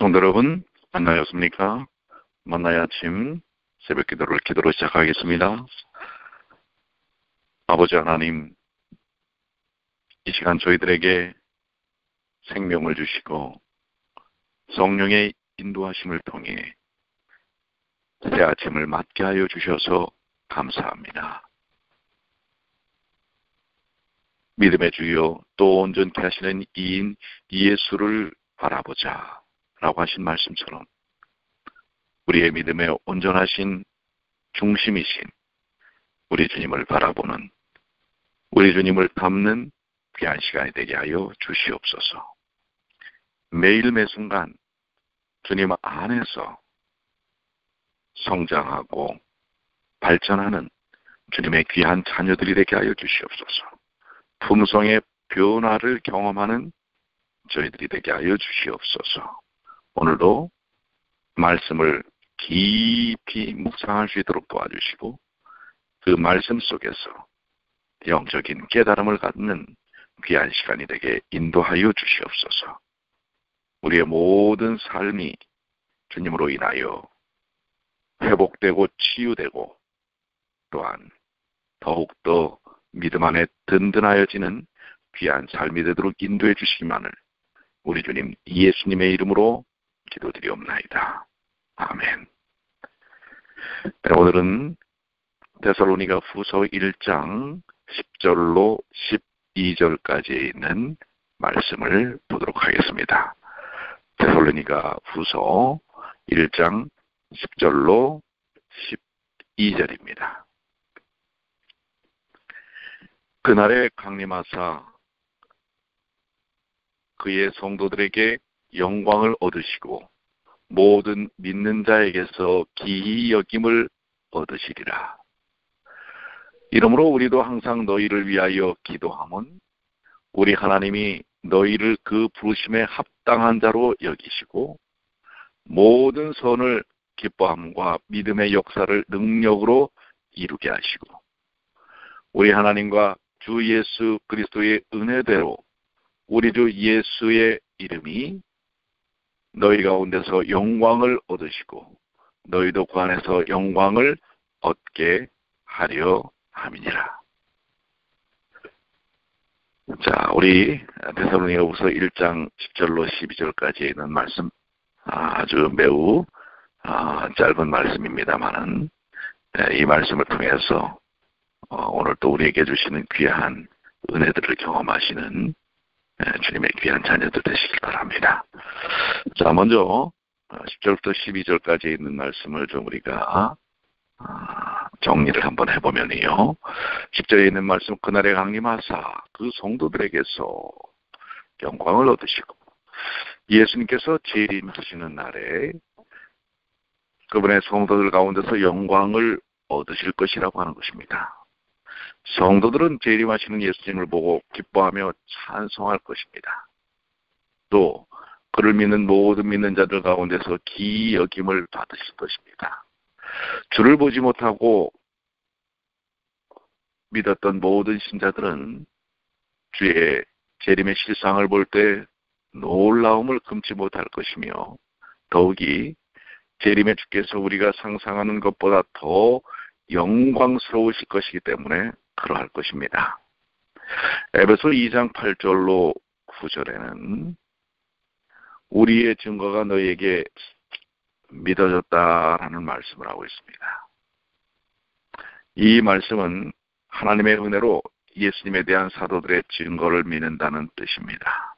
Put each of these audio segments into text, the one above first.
성도 여러분, 안녕하셨습니까? 만나의 아침 새벽 기도로 시작하겠습니다. 아버지 하나님, 이 시간 저희들에게 생명을 주시고 성령의 인도하심을 통해 새 아침을 맞게 하여 주셔서 감사합니다. 믿음의 주여, 또 온전케 하시는 이인 예수를 바라보자 라고 하신 말씀처럼 우리의 믿음의 온전하신 중심이신 우리 주님을 바라보는, 우리 주님을 닮는 귀한 시간이 되게 하여 주시옵소서. 매일 매순간 주님 안에서 성장하고 발전하는 주님의 귀한 자녀들이 되게 하여 주시옵소서. 품성의 변화를 경험하는 저희들이 되게 하여 주시옵소서. 오늘도 말씀을 깊이 묵상할 수 있도록 도와주시고 그 말씀 속에서 영적인 깨달음을 갖는 귀한 시간이 되게 인도하여 주시옵소서. 우리의 모든 삶이 주님으로 인하여 회복되고 치유되고 또한 더욱더 믿음 안에 든든하여지는 귀한 삶이 되도록 인도해 주시기만을 우리 주님 예수님의 이름으로 기도드리옵나이다. 아멘. 네, 오늘은 데살로니가 후서 1장 10절로 12절까지 있는 말씀을 보도록 하겠습니다. 데살로니가 후서 1장 10절로 12절입니다. 그날에 강림하사 그의 성도들에게 영광을 얻으시고 모든 믿는 자에게서 기히 여김을 얻으시리라. 이러므로 우리도 항상 너희를 위하여 기도함은 우리 하나님이 너희를 그 부르심에 합당한 자로 여기시고 모든 선을 기뻐함과 믿음의 역사를 능력으로 이루게 하시고 우리 하나님과 주 예수 그리스도의 은혜대로 우리 주 예수의 이름이 너희 가운데서 영광을 얻으시고 너희도 그 안에서 영광을 얻게 하려 함이니라. 자, 우리 데살로니가후서 1장 10절로 12절까지 있는 말씀 아주 매우 짧은 말씀입니다만은 이 말씀을 통해서 오늘 또 우리에게 주시는 귀한 은혜들을 경험하시는 주님의 귀한 자녀들 되시길 바랍니다. 자, 먼저 10절부터 12절까지 있는 말씀을 좀 우리가 정리를 한번 해보면요. 10절에 있는 말씀, 그날에 강림하사 그 성도들에게서 영광을 얻으시고 예수님께서 재림하시는 날에 그분의 성도들 가운데서 영광을 얻으실 것이라고 하는 것입니다. 성도들은 재림하시는 예수님을 보고 기뻐하며 찬송할 것입니다. 또 그를 믿는 모든 믿는 자들 가운데서 기이 여김을 받으실 것입니다. 주를 보지 못하고 믿었던 모든 신자들은 주의 재림의 실상을 볼 때 놀라움을 금치 못할 것이며 더욱이 재림의 주께서 우리가 상상하는 것보다 더 영광스러우실 것이기 때문에 그러할 것입니다. 에베소 2장 8절로 9절에는 우리의 증거가 너희에게 믿어졌다라는 말씀을 하고 있습니다. 이 말씀은 하나님의 은혜로 예수님에 대한 사도들의 증거를 믿는다는 뜻입니다.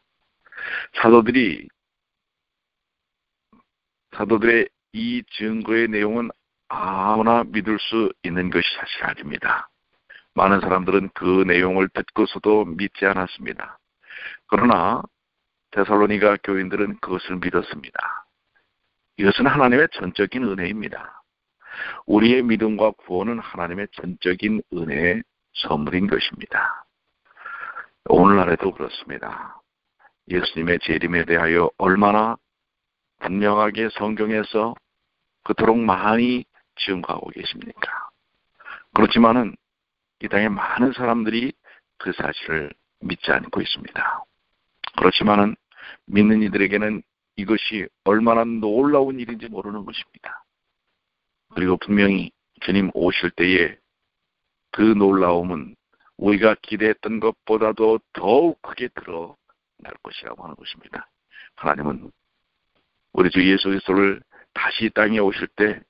사도들의 이 증거의 내용은 아무나 믿을 수 있는 것이 사실 아닙니다. 많은 사람들은 그 내용을 듣고서도 믿지 않았습니다. 그러나 데살로니가 교인들은 그것을 믿었습니다. 이것은 하나님의 전적인 은혜입니다. 우리의 믿음과 구원은 하나님의 전적인 은혜의 선물인 것입니다. 오늘날에도 그렇습니다. 예수님의 재림에 대하여 얼마나 분명하게 성경에서 그토록 많이 증거하고 계십니까? 그렇지만은 이 땅에 많은 사람들이 그 사실을 믿지 않고 있습니다. 그렇지만은 믿는 이들에게는 이것이 얼마나 놀라운 일인지 모르는 것입니다. 그리고 분명히 주님 오실 때에 그 놀라움은 우리가 기대했던 것보다도 더욱 크게 드러날 것이라고 하는 것입니다. 하나님은 우리 주 예수 그리스도를 다시 이 땅에 오실 때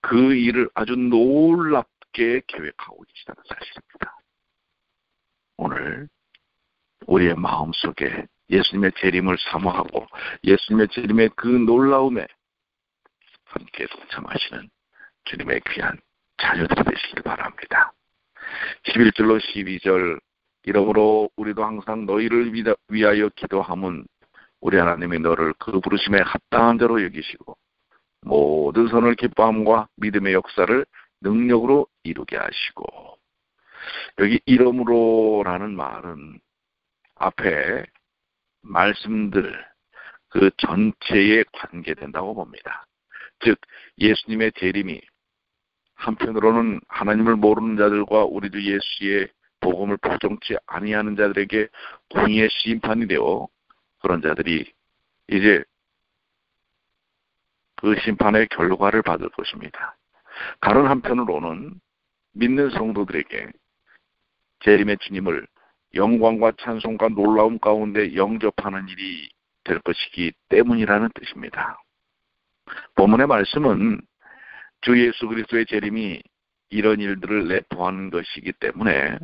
그 일을 아주 놀랍게 계획하고 계시다는 사실입니다. 오늘 우리의 마음속에 예수님의 재림을 사모하고 예수님의 재림의 그 놀라움에 함께 동참하시는 주님의 귀한 자녀들이 되시길 바랍니다. 11절로 12절 이러므로 우리도 항상 너희를 위하여 기도함은 우리 하나님이 너를 그 부르심에 합당한 자로 여기시고 모든 선을 기뻐함과 믿음의 역사를 능력으로 이루게 하시고, 여기 이러므로라는 말은 앞에 말씀들 그 전체에 관계된다고 봅니다. 즉 예수님의 재림이 한편으로는 하나님을 모르는 자들과 우리 주 예수의 복음을 복종치 아니하는 자들에게 공의의 심판이 되어 그런 자들이 이제 그 심판의 결과를 받을 것입니다. 다른 한편으로는 믿는 성도들에게 재림의 주님을 영광과 찬송과 놀라움 가운데 영접하는 일이 될 것이기 때문이라는 뜻입니다. 본문의 말씀은 주 예수 그리스도의 재림이 이런 일들을 내포하는 것이기 때문에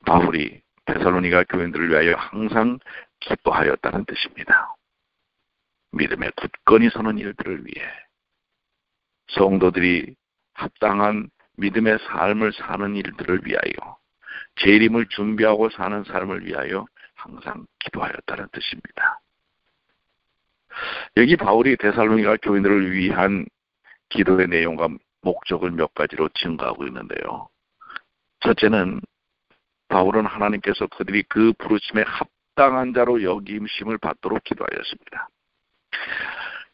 바울이 데살로니가 교인들을 위하여 항상 기뻐하였다는 뜻입니다. 믿음에 굳건히 서는 일들을 위해 성도들이 합당한 믿음의 삶을 사는 일들을 위하여 재림을 준비하고 사는 삶을 위하여 항상 기도하였다는 뜻입니다. 여기 바울이 데살로니가 교인들을 위한 기도의 내용과 목적을 몇 가지로 증가하고 있는데요. 첫째는 바울은 하나님께서 그들이 그 부르심에 합당한 자로 여김심을 받도록 기도하였습니다.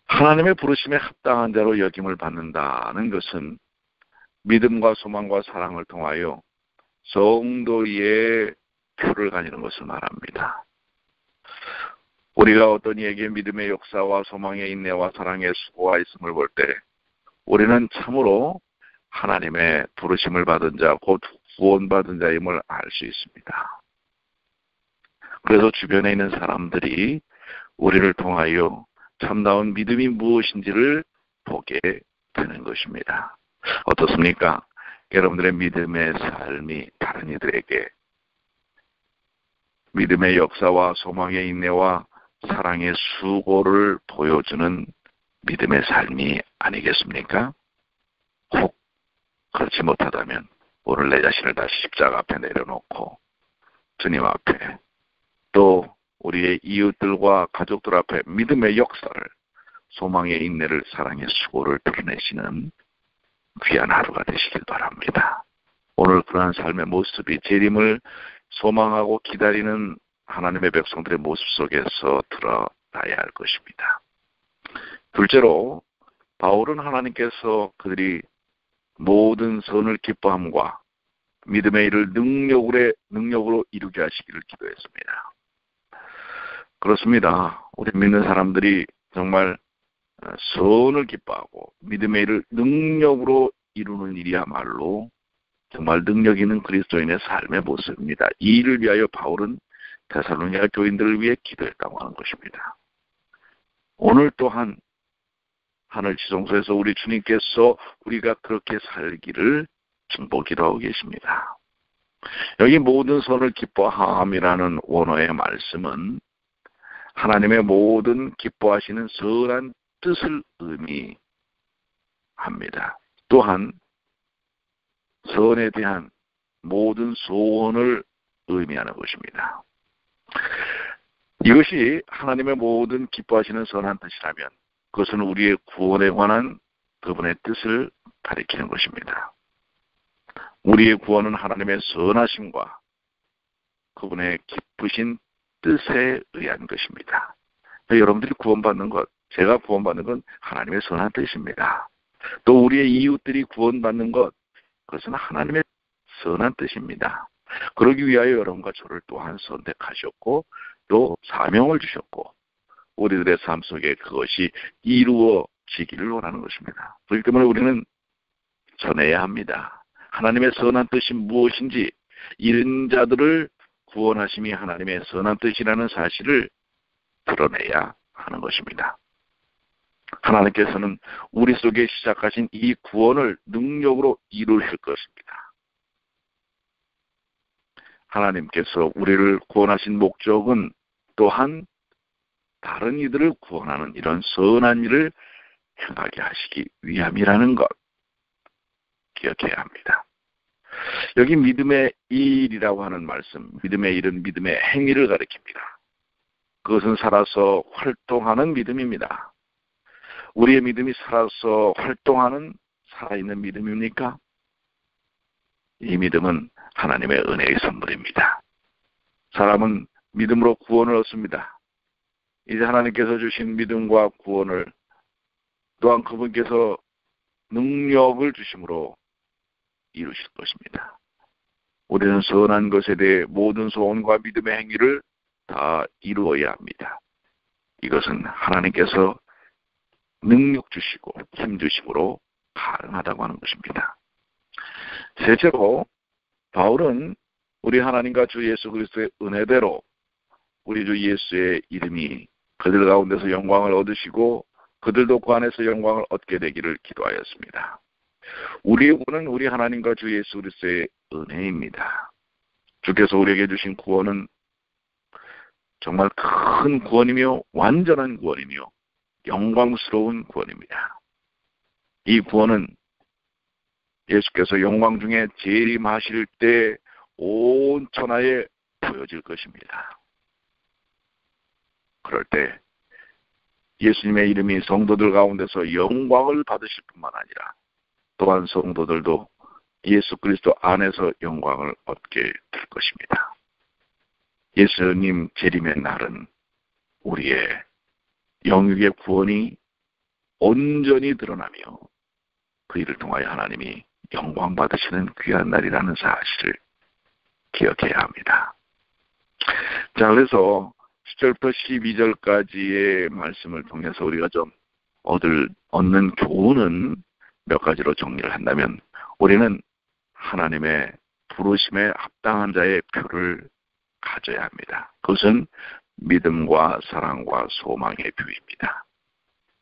하나님의 부르심에 합당한 자로 여김을 받는다는 것은 믿음과 소망과 사랑을 통하여 성도의 표를 가지는 것을 말합니다. 우리가 어떤 이에게 믿음의 역사와 소망의 인내와 사랑의 수고가 있음을 볼 때 우리는 참으로 하나님의 부르심을 받은 자, 곧 구원받은 자임을 알 수 있습니다. 그래서 주변에 있는 사람들이 우리를 통하여 참다운 믿음이 무엇인지를 보게 되는 것입니다. 어떻습니까? 여러분들의 믿음의 삶이 다른 이들에게 믿음의 역사와 소망의 인내와 사랑의 수고를 보여주는 믿음의 삶이 아니겠습니까? 혹 그렇지 못하다면 오늘 내 자신을 다시 십자가 앞에 내려놓고 주님 앞에 또 우리의 이웃들과 가족들 앞에 믿음의 역사를, 소망의 인내를, 사랑의 수고를 드러내시는 귀한 하루가 되시길 바랍니다. 오늘 그러한 삶의 모습이 재림을 소망하고 기다리는 하나님의 백성들의 모습 속에서 드러나야 할 것입니다. 둘째로 바울은 하나님께서 그들이 모든 선을 기뻐함과 믿음의 일을 능력으로 이루게 하시기를 기도했습니다. 그렇습니다. 우리 믿는 사람들이 정말 선을 기뻐하고 믿음의 일을 능력으로 이루는 일이야말로 정말 능력 있는 그리스도인의 삶의 모습입니다. 이 일을 위하여 바울은 데살로니가 교인들을 위해 기도했다고 하는 것입니다. 오늘 또한 하늘 지성소에서 우리 주님께서 우리가 그렇게 살기를 중보기도 하고 계십니다. 여기 모든 선을 기뻐함이라는 원어의 말씀은 하나님의 모든 기뻐하시는 선한 뜻을 의미합니다. 또한 선에 대한 모든 소원을 의미하는 것입니다. 이것이 하나님의 모든 기뻐하시는 선한 뜻이라면 그것은 우리의 구원에 관한 그분의 뜻을 가리키는 것입니다. 우리의 구원은 하나님의 선하심과 그분의 기쁘신 뜻에 의한 것입니다. 여러분들이 구원받는 것, 제가 구원받는 건 하나님의 선한 뜻입니다. 또 우리의 이웃들이 구원받는 것, 그것은 하나님의 선한 뜻입니다. 그러기 위하여 여러분과 저를 또한 선택하셨고 또 사명을 주셨고 우리들의 삶 속에 그것이 이루어지기를 원하는 것입니다. 그렇기 때문에 우리는 전해야 합니다. 하나님의 선한 뜻이 무엇인지, 이런 자들을 구원하심이 하나님의 선한 뜻이라는 사실을 드러내야 하는 것입니다. 하나님께서는 우리 속에 시작하신 이 구원을 능력으로 이루실 것입니다. 하나님께서 우리를 구원하신 목적은 또한 다른 이들을 구원하는 이런 선한 일을 행하게 하시기 위함이라는 것 기억해야 합니다. 여기 믿음의 일이라고 하는 말씀, 믿음의 일은 믿음의 행위를 가리킵니다. 그것은 살아서 활동하는 믿음입니다. 우리의 믿음이 살아서 활동하는 살아있는 믿음입니까? 이 믿음은 하나님의 은혜의 선물입니다. 사람은 믿음으로 구원을 얻습니다. 이제 하나님께서 주신 믿음과 구원을 또한 그분께서 능력을 주심으로 이루실 것입니다. 우리는 선한 것에 대해 모든 소원과 믿음의 행위를 다 이루어야 합니다. 이것은 하나님께서 능력 주시고 힘 주심으로 가능하다고 하는 것입니다. 셋째로 바울은 우리 하나님과 주 예수 그리스도의 은혜대로 우리 주 예수의 이름이 그들 가운데서 영광을 얻으시고 그들도 그 안에서 영광을 얻게 되기를 기도하였습니다. 우리의 구원은 우리 하나님과 주 예수 그리스도의 은혜입니다. 주께서 우리에게 주신 구원은 정말 큰 구원이며 완전한 구원이며 영광스러운 구원입니다. 이 구원은 예수께서 영광 중에 재림하실 때 온 천하에 보여질 것입니다. 그럴 때 예수님의 이름이 성도들 가운데서 영광을 받으실 뿐만 아니라 또한 성도들도 예수 그리스도 안에서 영광을 얻게 될 것입니다. 예수님 재림의 날은 우리의 영육의 구원이 온전히 드러나며 그 일을 통하여 하나님이 영광 받으시는 귀한 날이라는 사실을 기억해야 합니다. 자, 그래서 10절부터 12절까지의 말씀을 통해서 우리가 좀 얻는 교훈은 몇 가지로 정리를 한다면, 우리는 하나님의 부르심에 합당한 자의 표를 가져야 합니다. 그것은 믿음과 사랑과 소망의 표입니다.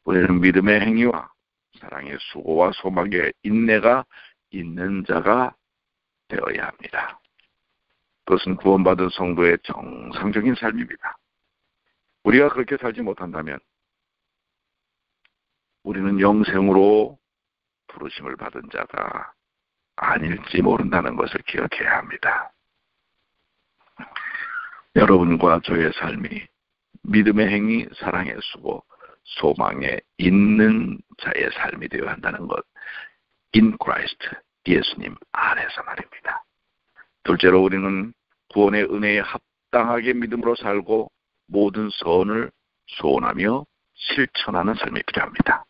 우리는 믿음의 행위와 사랑의 수고와 소망의 인내가 있는 자가 되어야 합니다. 그것은 구원받은 성도의 정상적인 삶입니다. 우리가 그렇게 살지 못한다면 우리는 영생으로 부르심을 받은 자가 아닐지 모른다는 것을 기억해야 합니다. 여러분과 저의 삶이 믿음의 행위, 사랑의 수고, 소망에 있는 자의 삶이 되어야 한다는 것, in Christ, 예수님 안에서 말입니다. 둘째로 우리는 구원의 은혜에 합당하게 믿음으로 살고 모든 선을 소원하며 실천하는 삶이 필요합니다.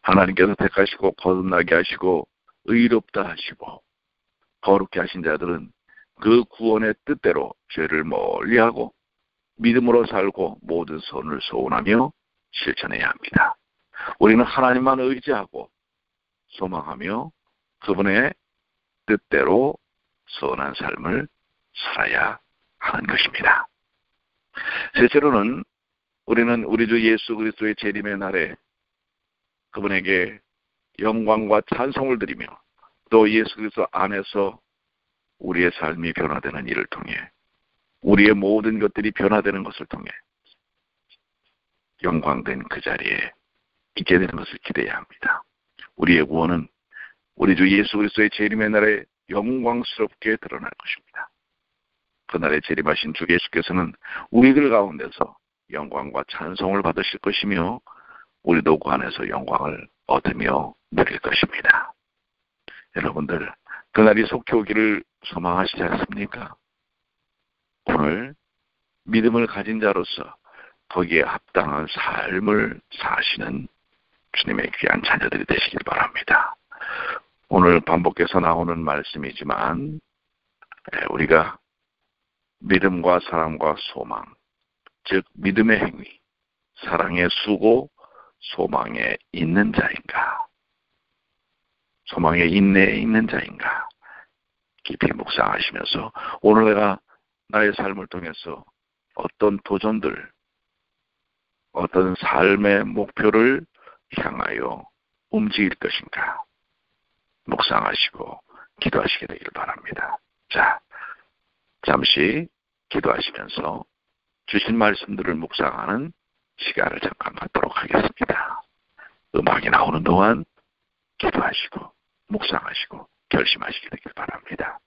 하나님께서 택하시고 거듭나게 하시고 의롭다 하시고 거룩게 하신 자들은 그 구원의 뜻대로 죄를 멀리하고 믿음으로 살고 모든 선을 소원하며 실천해야 합니다. 우리는 하나님만 의지하고 소망하며 그분의 뜻대로 선한 삶을 살아야 하는 것입니다. 셋째로는 우리는 우리 주 예수 그리스도의 재림의 날에 그분에게 영광과 찬송을 드리며 또 예수 그리스도 안에서 우리의 삶이 변화되는 일을 통해 우리의 모든 것들이 변화되는 것을 통해 영광된 그 자리에 있게 되는 것을 기대해야 합니다. 우리의 구원은 우리 주 예수 그리스도의 재림의 날에 영광스럽게 드러날 것입니다. 그날에 재림하신 주 예수께서는 우리들 가운데서 영광과 찬송을 받으실 것이며 우리도 그 안에서 영광을 얻으며 누릴 것입니다. 여러분들 그날이 속히 오기를 소망하시지 않습니까? 오늘 믿음을 가진 자로서 거기에 합당한 삶을 사시는 주님의 귀한 자녀들이 되시길 바랍니다. 오늘 반복해서 나오는 말씀이지만 우리가 믿음과 사랑과 소망, 즉 믿음의 행위, 사랑에 수고 소망에 있는 자인가? 소망에 인내에 있는 자인가? 깊이 묵상하시면서 오늘 내가 나의 삶을 통해서 어떤 도전들, 어떤 삶의 목표를 향하여 움직일 것인가? 묵상하시고 기도하시게 되기를 바랍니다. 자, 잠시 기도하시면서 주신 말씀들을 묵상하는 시간을 잠깐 갖도록 하겠습니다. 음악이 나오는 동안 기도하시고 묵상하시고 결심하시게 되길 바랍니다.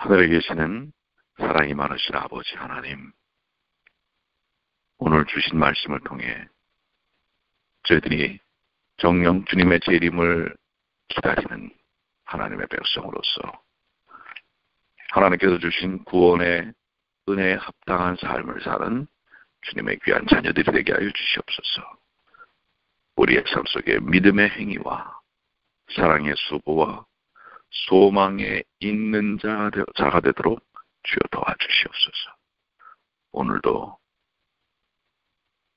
하늘에 계시는 사랑이 많으신 아버지 하나님, 오늘 주신 말씀을 통해 저희들이 정령 주님의 재림을 기다리는 하나님의 백성으로서 하나님께서 주신 구원의 은혜에 합당한 삶을 사는 주님의 귀한 자녀들이 되게 하여 주시옵소서. 우리의 삶 속에 믿음의 행위와 사랑의 수고와 소망에 있는 자가 되도록 주여 도와주시옵소서. 오늘도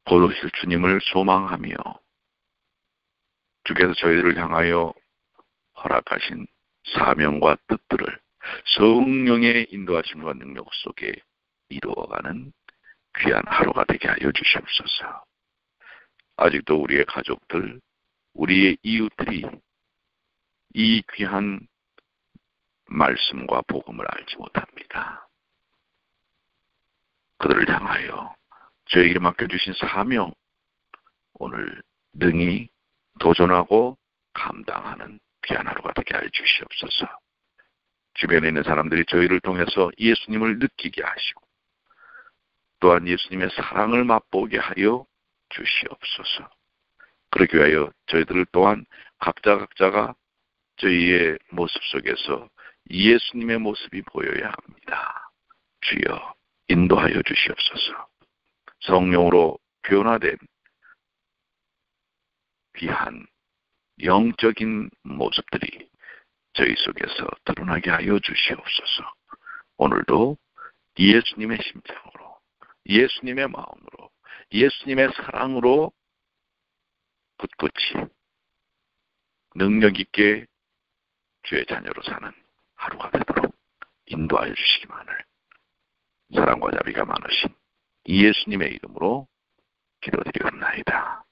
곧 오실 주님을 소망하며 주께서 저희들을 향하여 허락하신 사명과 뜻들을 성령의 인도하심과 능력 속에 이루어가는 귀한 하루가 되게 하여 주시옵소서. 아직도 우리의 가족들, 우리의 이웃들이 이 귀한 말씀과 복음을 알지 못합니다. 그들을 향하여 저에게 맡겨주신 사명, 오늘 능히 도전하고 감당하는 귀한 하루가 되게 하여 주시옵소서. 주변에 있는 사람들이 저희를 통해서 예수님을 느끼게 하시고 또한 예수님의 사랑을 맛보게 하여 주시옵소서. 그러기 위하여 저희들 또한 각자가 저희의 모습 속에서 예수님의 모습이 보여야 합니다. 주여 인도하여 주시옵소서. 성령으로 변화된 귀한 영적인 모습들이 저희 속에서 드러나게 하여 주시옵소서. 오늘도 예수님의 심장으로, 예수님의 마음으로, 예수님의 사랑으로 굳굳이 능력 있게 주의 자녀로 사는 하루가 되도록 인도하여 주시기만을 사랑과 자비가 많으신 예수님의 이름으로 기도드리옵나이다.